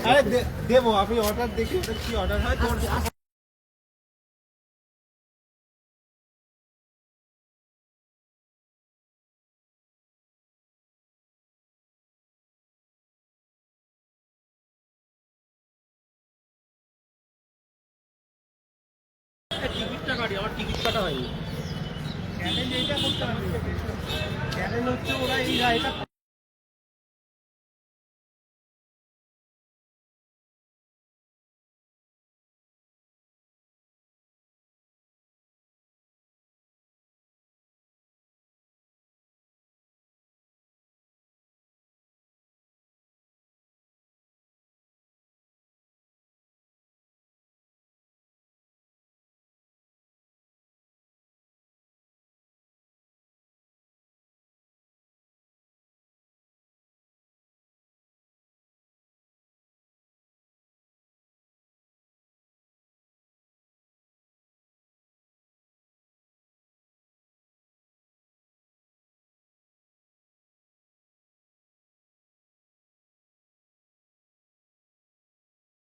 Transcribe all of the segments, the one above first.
আরে দেবো, আমি অর্ডার দেখি ওটা কি অর্ডার হয় তোর। টিকিটটা কাটি, আমার টিকিট কাটা হয়নি। চ্যালেঞ্জ এইটা করতে হবে, চ্যালেঞ্জ হচ্ছে ওরা এই রায়টা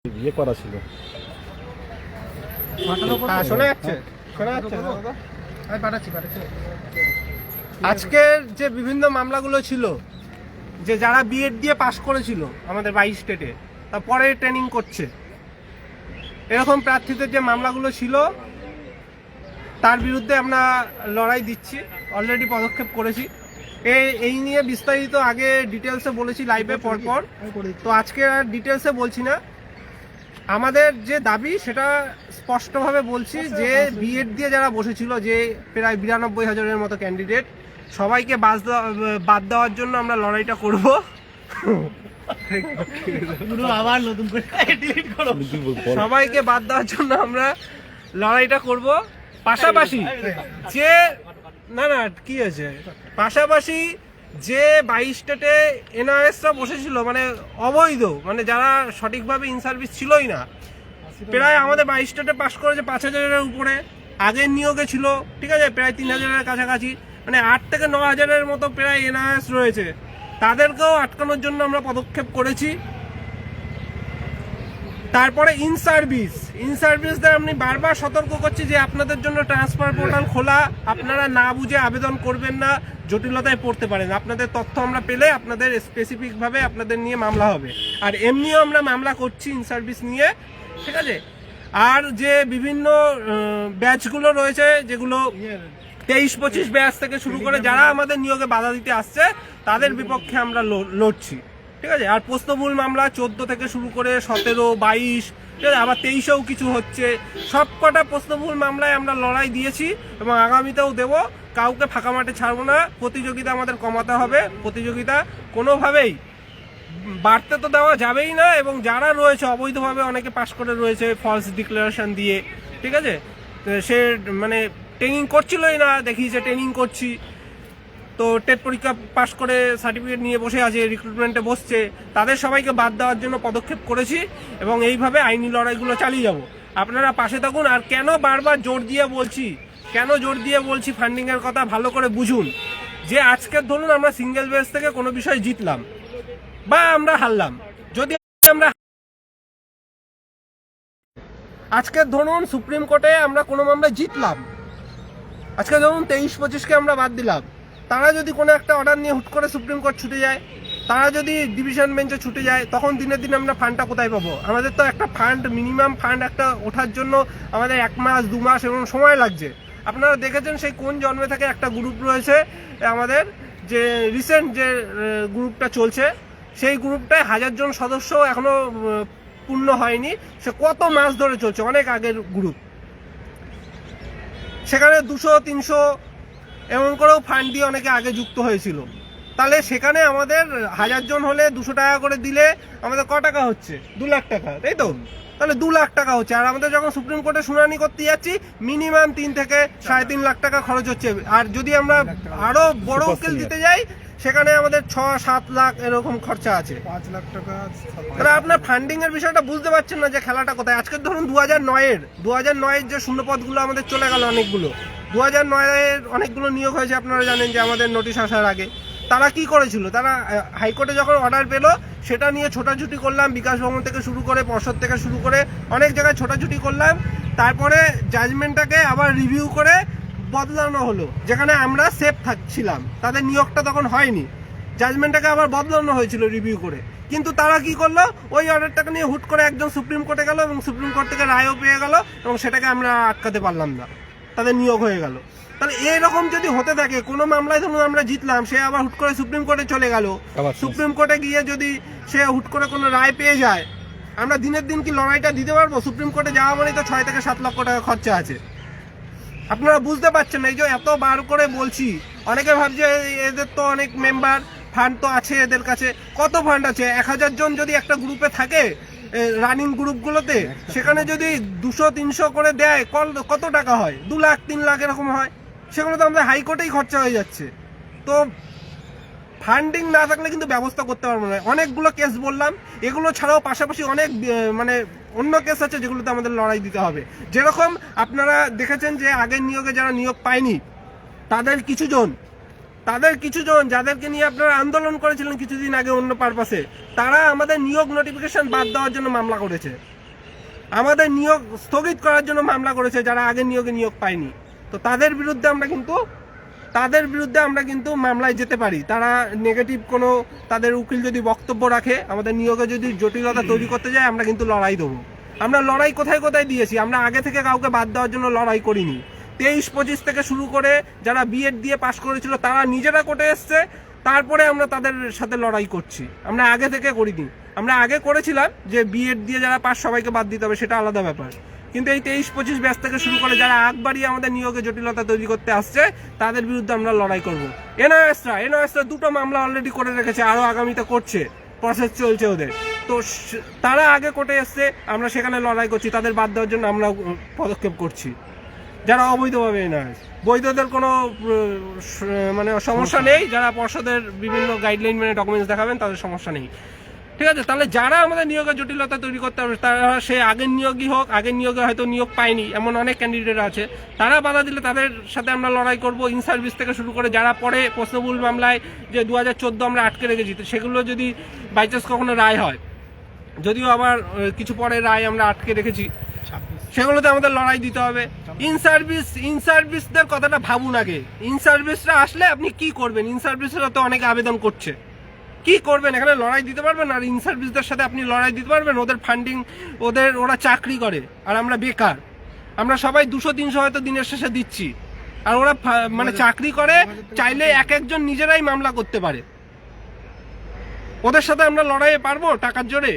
বিয়ে করা ছিল। শোনা যাচ্ছে, শোনা যাচ্ছে। আমি পাঠাচ্ছি। আজকের যে বিভিন্ন মামলাগুলো ছিল, যে যারা বিএড দিয়ে পাশ করেছিল আমাদের 22 স্টেটে, তারপরে ট্রেনিং করছে, এরকম প্রার্থীদের যে মামলাগুলো ছিল তার বিরুদ্ধে আমরা লড়াই দিচ্ছি, অলরেডি পদক্ষেপ করেছি। এই নিয়ে বিস্তারিত আগে ডিটেলসে বলেছি লাইভে পরপর, তো আজকে আর ডিটেলসে বলছি না। আমাদের যে দাবি সেটা স্পষ্টভাবে বলছি, যে বিএড দিয়ে যারা বসেছিল, যে প্রায় 92,000-এর মতো ক্যান্ডিডেট, সবাইকে বাদ দেওয়ার জন্য আমরা লড়াইটা করব। আবার নতুন করে সবাইকে বাদ দেওয়ার জন্য আমরা লড়াইটা করব। পাশাপাশি যে না কি আছে, পাশাপাশি যে 22 স্টেটে এনআরএসরা বসেছিল, মানে অবৈধ, মানে যারা সঠিকভাবে ইন সার্ভিস ছিলই না, প্রায় আমাদের 22 স্টেটে পাশ করেছে 5,000-এর উপরে। আগের নিয়োগে ছিল, ঠিক আছে, প্রায় 3,000-এর কাছাকাছি, মানে 8 থেকে 9,000-এর মতো প্রায় এনআরএস রয়েছে। তাদেরকেও আটকানোর জন্য আমরা পদক্ষেপ করেছি। তারপরে ইন সার্ভিসদের আমি বারবার সতর্ক করছি যে আপনাদের জন্য ট্রান্সফার পোর্টাল খোলা, আপনারা না বুঝে আবেদন করবেন না, জটিলতায় পড়তে পারেন। আপনাদের তথ্য আমরা পেলে আপনাদের স্পেসিফিকভাবে আপনাদের নিয়ে মামলা হবে, আর এমনিও আমরা মামলা করছি ইন সার্ভিস নিয়ে, ঠিক আছে। আর যে বিভিন্ন ব্যাচগুলো রয়েছে, যেগুলো 23-25 ব্যাচ থেকে শুরু করে যারা আমাদের নিয়োগে বাধা দিতে আসছে, তাদের বিপক্ষে আমরা লড়ছি, ঠিক আছে। আর প্রশ্নমূল মামলা 14 থেকে শুরু করে 17, 22, ঠিক আছে, আবার 23-এও কিছু হচ্ছে। সব কটা প্রশ্নমূল মামলায় আমরা লড়াই দিয়েছি এবং আগামীতেও দেব। কাউকে ফাঁকা মাঠে ছাড়বো না। প্রতিযোগিতা আমাদের কমাতে হবে, প্রতিযোগিতা কোনোভাবেই বাড়তে তো দেওয়া যাবেই না। এবং যারা রয়েছে অবৈধভাবে, অনেকে পাশ করে রয়েছে ফলস ডিক্লারেশন দিয়ে, ঠিক আছে, সে মানে ট্রেনিং করছিলই না, দেখিয়েছে ট্রেনিং করছি, তো টেট পরীক্ষা পাশ করে সার্টিফিকেট নিয়ে বসে আছে, রিক্রুটমেন্টে বসছে, তাদের সবাইকে বাদ দেওয়ার জন্য পদক্ষেপ করেছি এবং এইভাবে আইনি লড়াইগুলো চালিয়ে যাব। আপনারা পাশে থাকুন। আর কেন বারবার জোর দিয়ে বলছি ফান্ডিংয়ের কথা, ভালো করে বুঝুন। যে আজকের ধরুন আমরা সিঙ্গেল বেস থেকে কোনো বিষয় জিতলাম বা আমরা হারলাম, যদি আমরা আজকের ধরুন সুপ্রিম কোর্টে আমরা কোনো মামলা জিতলাম, আজকে ধরুন 23-25-কে আমরা বাদ দিলাম, তারা যদি কোনো একটা অর্ডার নিয়ে হুট করে সুপ্রিম কোর্ট ছুটে যায়, তারা যদি ডিভিশন বেঞ্চে ছুটে যায়, তখন দিনে দিনে আমরা ফান্ডটা কোথায় পাবো? আমাদের তো একটা ফান্ড, মিনিমাম ফান্ড একটা ওঠার জন্য আমাদের 1 মাস 2 মাস এরকম সময় লাগছে। আপনারা দেখেছেন সেই কোন জন্মে থেকে একটা গ্রুপ রয়েছে আমাদের, যে রিসেন্ট যে গ্রুপটা চলছে, সেই গ্রুপটায় 1000 জন সদস্য এখনো পূর্ণ হয়নি। সে কত মাস ধরে চলছে, অনেক আগের গ্রুপ। সেখানে 200-300 এমন করেও ফান্ড দিয়ে অনেকে আগে যুক্ত হয়েছিল। তাহলে সেখানে আমাদের 1000 জন হলে 200 টাকা করে দিলে আমাদের ক টাকা হচ্ছে? 2 লাখ টাকা, তাই তো? তাহলে 2 লাখ টাকা হচ্ছে। আর আমাদের যখন সুপ্রিম কোর্টে শুনানি করতে যাচ্ছি, মিনিমাম 3 থেকে 3.5 লাখ টাকা খরচ হচ্ছে। আর যদি আমরা আরো বড় উকিল দিতে যাই, সেখানে আমাদের 6-7 লাখ এরকম খরচা আছে, 5 লাখ টাকা। তাহলে আপনার ফান্ডিং এর বিষয়টা বুঝতে পারছেন না যে খেলাটা কোথায়। আজকে ধরুন 2009-এর যে শূন্যপদগুলো আমাদের চলে গেল, অনেকগুলো 2009-এর অনেকগুলো নিয়োগ হয়েছে। আপনারা জানেন যে আমাদের নোটিশ আসার আগে তারা কি করেছিল, তারা হাইকোর্টে যখন অর্ডার পেলো, সেটা নিয়ে ছোটাছুটি করলাম, বিকাশ ভবন থেকে শুরু করে পর্ষদ থেকে শুরু করে অনেক জায়গায় ছোটাছুটি করলাম। তারপরে জাজমেন্টটাকে আবার রিভিউ করে বদলানো হলো, যেখানে আমরা সেফ থাকছিলাম, তাদের নিয়োগটা তখন হয়নি, জাজমেন্টটাকে আবার বদলানো হয়েছিল রিভিউ করে। কিন্তু তারা কি করলো, ওই অর্ডারটাকে নিয়ে হুট করে একজন সুপ্রিম কোর্টে গেল এবং সুপ্রিম কোর্ট থেকে রায়ও পেয়ে গেল এবং সেটাকে আমরা আটকাতে পারলাম না, তাদের নিয়োগ হয়ে গেল। তাহলে এইরকম যদি হতে থাকে, কোনো মামলায় ধরুন আমরা জিতলাম, সে আবার হুট করে সুপ্রিম কোর্টে চলে গেল, সুপ্রিম কোর্টে গিয়ে যদি সে হুট করে কোনো রায় পেয়ে যায়, আমরা দিনের দিন কি লড়াইটা দিতে পারবো? সুপ্রিম কোর্টে যাওয়া মানেই তো 6 থেকে 7 লক্ষ টাকা খরচা আছে। আপনারা বুঝতে পারছেন না, এই যে এত বার করে বলছি, অনেকে ভাবছে এদের তো অনেক মেম্বার ফান্ড তো আছে এদের কাছে। কত ফান্ড আছে? 1000 জন যদি একটা গ্রুপে থাকে রানিং গ্রুপগুলোতে, সেখানে যদি 200-300 করে দেয়, কত টাকা হয়? 2 লাখ 3 লাখ এরকম হয়। সেগুলো তো আমাদের হাইকোর্টেই খরচা হয়ে যাচ্ছে। তো ফান্ডিং না থাকলে কিন্তু ব্যবস্থা করতে পারবো না। অনেকগুলো কেস বললাম, এগুলো ছাড়াও পাশাপাশি অনেক মানে অন্য কেস আছে যেগুলোতে আমাদের লড়াই দিতে হবে। যেরকম আপনারা দেখেছেন যে আগের নিয়োগে যারা নিয়োগ পায়নি, তাদের কিছুজন যাদেরকে নিয়ে আপনারা আন্দোলন করেছিলেন কিছুদিন আগে অন্য পারপাসে, তারা আমাদের নিয়োগ নোটিফিকেশন বাদ দেওয়ার জন্য মামলা করেছে, আমাদের নিয়োগ স্থগিত করার জন্য মামলা করেছে, যারা আগের নিয়োগে নিয়োগ পায়নি। তো তাদের বিরুদ্ধে আমরা কিন্তু মামলায় যেতে পারি। তারা নেগেটিভ কোনো তাদের উকিল যদি বক্তব্য রাখে, আমাদের নিয়োগে যদি জটিলতা তৈরি করতে যায়, আমরা কিন্তু লড়াই দেবো। আমরা লড়াই কোথায় কোথায় দিয়েছি, আমরা আগে থেকে কাউকে বাদ দেওয়ার জন্য লড়াই করিনি। 23-25 থেকে শুরু করে যারা বিএড দিয়ে পাশ করেছিল তারা নিজেরা কোর্টে এসছে, তারপরে আমরা তাদের সাথে লড়াই করছি। আমরা আগে থেকে করিনি। আমরা আগে করেছিলাম যে বিএড দিয়ে যারা পাশ সবাইকে বাদ দিতে হবে, সেটা আলাদা ব্যাপার। কিন্তু এই 23-25 ব্যাচ থেকে শুরু করে যারা আগ বাড়িয়ে আমাদের নিয়োগে জটিলতা তৈরি করতে আসছে, তাদের বিরুদ্ধে আমরা লড়াই করব। এনআইএসরা 2টো মামলা অলরেডি করে রেখেছে, আরো আগামীতে করছে, প্রসেস চলছে ওদের। তো তারা আগে কোর্টে এসছে, আমরা সেখানে লড়াই করছি, তাদের বাদ দেওয়ার জন্য আমরা পদক্ষেপ করছি। যারা অবৈধভাবে এনআইএস, বৈধদের কোনো মানে সমস্যা নেই, যারা পর্ষদের বিভিন্ন গাইডলাইন মেনে ডকুমেন্টস দেখাবেন তাদের সমস্যা নেই। ঠিক আছে, তাহলে যারা আমাদের নিয়োগের জটিলতা তৈরি করতে হবে, তারা সে আগের নিয়োগই হোক, আগের নিয়োগে হয়তো নিয়োগ পায়নি এমন অনেক ক্যান্ডিডেট আছে, তারা বাধা দিলে তাদের সাথে আমরা লড়াই করব। ইন সার্ভিস থেকে শুরু করে যারা পরে প্রশ্নবহুল মামলায় যে 2014 আমরা আটকে রেখেছি, সেগুলো যদি বাইচান্স কখনো রায় হয়, যদিও আবার কিছু পরে রায় আমরা আটকে রেখেছি, সেগুলোতে আমাদের লড়াই দিতে হবে। ইন সার্ভিসদের কথাটা ভাবুন আগে। ইন সার্ভিসরা আসলে আপনি কি করবেন? ইন সার্ভিসরা তো অনেকে আবেদন করছে, কি করবেন? এখানে লড়াই দিতে পারবেন? আর ইন সার্ভিসদের সাথে আপনি লড়াই দিতে পারবেন? ওদের ফান্ডিং, ওরা চাকরি করে আর আমরা বেকার। আমরা সবাই 200-300 হয়তো দিনের শেষে দিচ্ছি, আর ওরা মানে চাকরি করে, চাইলে একজন নিজেরাই মামলা করতে পারে। ওদের সাথে আমরা লড়াইয়ে পারবো টাকার জোরে?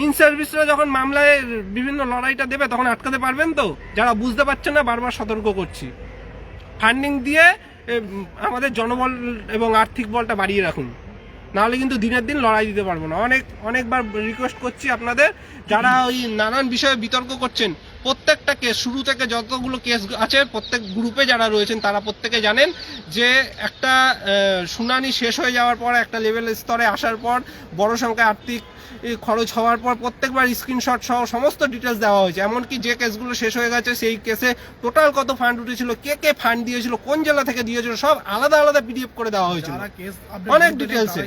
ইন সার্ভিসরা যখন মামলায় বিভিন্ন লড়াইটা দেবে, তখন আটকাতে পারবেন তো? যারা বুঝতে পারছে না, বারবার সতর্ক করছি, ফান্ডিং দিয়ে আমাদের জনবল এবং আর্থিক বলটা বাড়িয়ে রাখুন, নাহলে কিন্তু দিনের দিন লড়াই দিতে পারবো না। অনেকবার রিকোয়েস্ট করছি আপনাদের, যারা ওই নানান বিষয়ে বিতর্ক করছেন, প্রত্যেকটা কেস শুরু থেকে যতগুলো কেস আছে, প্রত্যেক গ্রুপে যারা রয়েছেন তারা প্রত্যেকে জানেন যে একটা শুনানি শেষ হয়ে যাওয়ার পর, একটা লেভেল স্তরে আসার পর, বড় সংখ্যায় আর্থিক খরচ হওয়ার পর প্রত্যেকবার স্ক্রিনশট সহ সমস্ত ডিটেলস দেওয়া হয়েছে। এমনকি যে কেসগুলো শেষ হয়ে গেছে, সেই কেসে টোটাল কত ফান্ড উঠেছিল, কে ফান্ড দিয়েছিল, কোন জেলা থেকে দিয়েছিল, সব আলাদা আলাদা পিডিএফ করে দেওয়া হয়েছিল। অনেক ডিটেলসে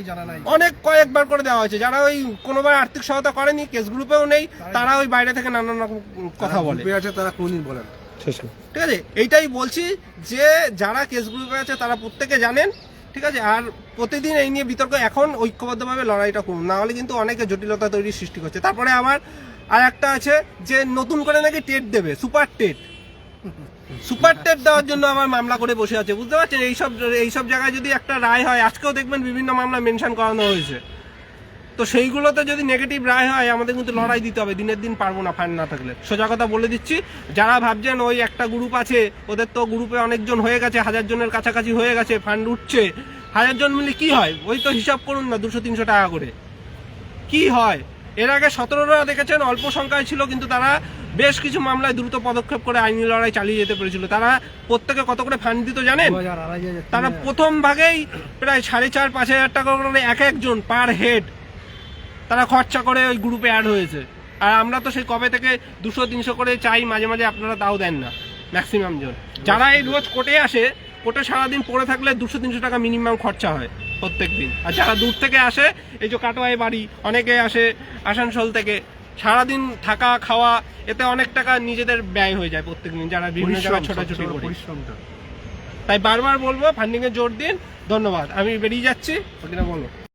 কয়েকবার করে দেওয়া হয়েছে। যারা ওই কোনোবার আর্থিক সহায়তা করেনি, কেস গ্রুপেও নেই, তারা ওই বাইরে থেকে নানান রকম কথা বলে, তারা কোনদিন বলেন। ঠিক আছে, এইটাই বলছি যে যারা কেস গ্রুপে আছে তারা প্রত্যেকে জানেন। ঠিক আছে, আর প্রতিদিন এই নিয়ে বিতর্ক, এখন ঐক্যবদ্ধভাবে লড়াইটা করুন, না হলে কিন্তু অনেকে জটিলতা তৈরির সৃষ্টি করছে। তারপরে আমার আর একটা আছে যে নতুন করে নাকি টেট দেবে, সুপার টেট দেওয়ার জন্য আমার মামলা করে বসে আছে। বুঝতে পারছেন, এইসব জায়গায় যদি একটা রায় হয়, আজকেও দেখবেন বিভিন্ন মামলা মেনশন করানো হয়েছে, তো সেইগুলোতে যদি নেগেটিভ রায় হয়, আমাদের কিন্তু লড়াই দিতে হবে, দিনের দিন পারবো না ফান্ড না থাকলে। সোজা কথা বলে দিচ্ছি, যারা ভাবছেন ওই একটা গ্রুপ আছে, ওদের তো গ্রুপে অনেকজন হয়ে গেছে, 1000 জনের কাছাকাছি হয়ে গেছে, ফান্ড উঠছে, 1000 জন মিলে কি হয়? ওই তো হিসাব করুন না, 200-300 টাকা করে কি হয়? এর আগে 17রা দেখেছেন অল্প সংখ্যায় ছিল, কিন্তু তারা বেশ কিছু মামলায় দ্রুত পদক্ষেপ করে আইনি লড়াই চালিয়ে যেতে পেরেছিল। তারা প্রত্যেকে কত করে ফান্ড দিত জানেন? তারা প্রথম ভাগেই প্রায় 4,500-5,000 টাকা করে একজন পার হেড তারা খরচা করে ওই গ্রুপে অ্যাড হয়েছে। আর আমরা তো সেই কবে থেকে 200-300 করে চাই, মাঝে মাঝে আপনারা তাও দেন না ম্যাক্সিমাম জন। যারা এই রোজ কোর্টে আসে, কোর্টে সারাদিন পড়ে থাকলে 200-300 টাকা মিনিমাম খরচা হয়। প্রত্যেকদিন। আর যারা দূর থেকে আসে, এই যে কাটোয়ায় বাড়ি, অনেকে আসে আসানসোল থেকে, সারাদিন থাকা খাওয়া, এতে অনেক টাকা নিজেদের ব্যয় হয়ে যায় প্রত্যেকদিন, যারা বিভিন্ন জায়গায় ছোটাছুটি করি। পরিশ্রমটা তাই বারবার বলবো ফান্ডিং এ জোর দিন। ধন্যবাদ, আমি বেরিয়ে যাচ্ছি। ওকে না বলো।